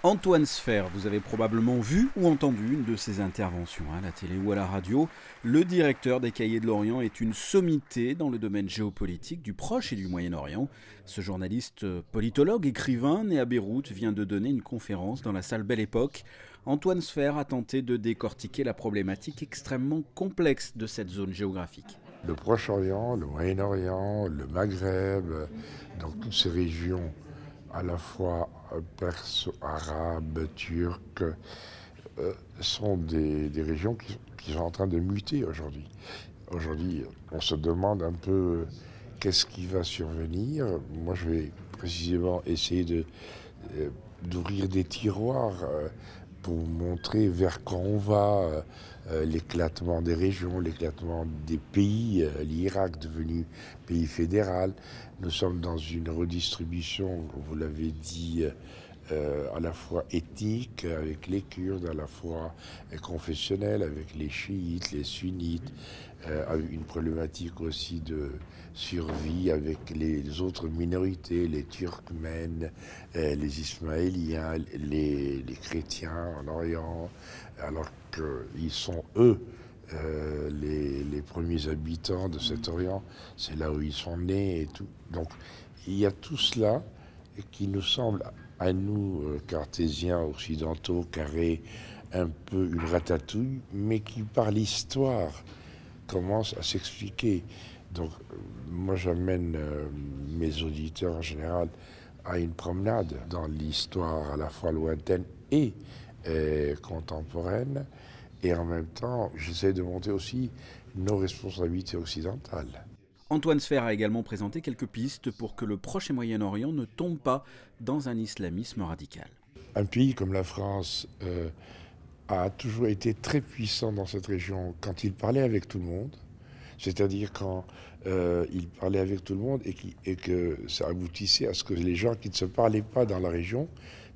Antoine Sfer, vous avez probablement vu ou entendu une de ses interventions à la télé ou à la radio. Le directeur des Cahiers de l'Orient est une sommité dans le domaine géopolitique du Proche et du Moyen-Orient. Ce journaliste politologue, écrivain, né à Beyrouth, vient de donner une conférence dans la salle Belle Époque. Antoine Sfer a tenté de décortiquer la problématique extrêmement complexe de cette zone géographique. Le Proche-Orient, le Moyen-Orient, le Maghreb, donc toutes ces régions à la fois perse, arabe, turque, sont des régions qui sont en train de muter aujourd'hui. Aujourd'hui, on se demande un peu qu'est-ce qui va survenir. Moi, je vais précisément essayer d'ouvrir des tiroirs pour montrer vers quoi on va, l'éclatement des régions, l'éclatement des pays, l'Irak devenu pays fédéral. Nous sommes dans une redistribution, vous l'avez dit, à la fois ethnique avec les Kurdes, à la fois confessionnelle avec les chiites, les sunnites, avec une problématique aussi de survie avec les autres minorités, les Turkmènes, les Ismaéliens, les chrétiens en Orient, alors qu'ils sont eux les premiers habitants de cet Orient, c'est là où ils sont nés et tout. Donc il y a tout cela qui nous semble, à nous, cartésiens, occidentaux, carrés, un peu une ratatouille, mais qui, par l'histoire, commence à s'expliquer. Donc, moi, j'amène mes auditeurs, en général, à une promenade dans l'histoire à la fois lointaine et contemporaine, et en même temps, j'essaie de monter aussi nos responsabilités occidentales. Antoine Sfer a également présenté quelques pistes pour que le Proche et Moyen-Orient ne tombe pas dans un islamisme radical. Un pays comme la France a toujours été très puissant dans cette région quand il parlait avec tout le monde, c'est-à-dire quand il parlait avec tout le monde et que ça aboutissait à ce que les gens qui ne se parlaient pas dans la région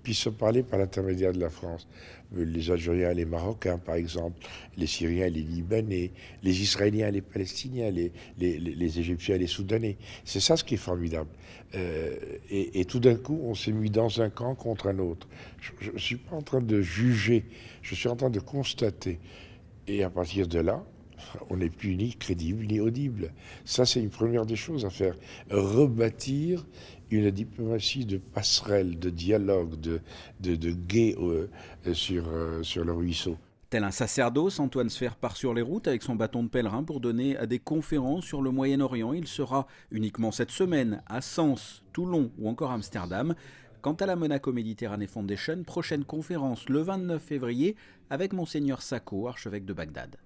puissent se parler par l'intermédiaire de la France. Les Algériens et les Marocains, par exemple, les Syriens et les Libanais, les Israéliens et les Palestiniens, les Égyptiens et les Soudanais. C'est ça ce qui est formidable. Et tout d'un coup, on s'est mis dans un camp contre un autre. Je ne suis pas en train de juger, je suis en train de constater. Et à partir de là, on n'est plus ni crédible ni audible. Ça, c'est une première des choses à faire. Rebâtir une diplomatie de passerelle, de dialogue, de guet sur le ruisseau. Tel un sacerdoce, Antoine Sfer part sur les routes avec son bâton de pèlerin pour donner des conférences sur le Moyen-Orient. Il sera uniquement cette semaine à Sens, Toulon ou encore Amsterdam. Quant à la Monaco Méditerranée Foundation, prochaine conférence le 29 février avec Monseigneur Sako, archevêque de Bagdad.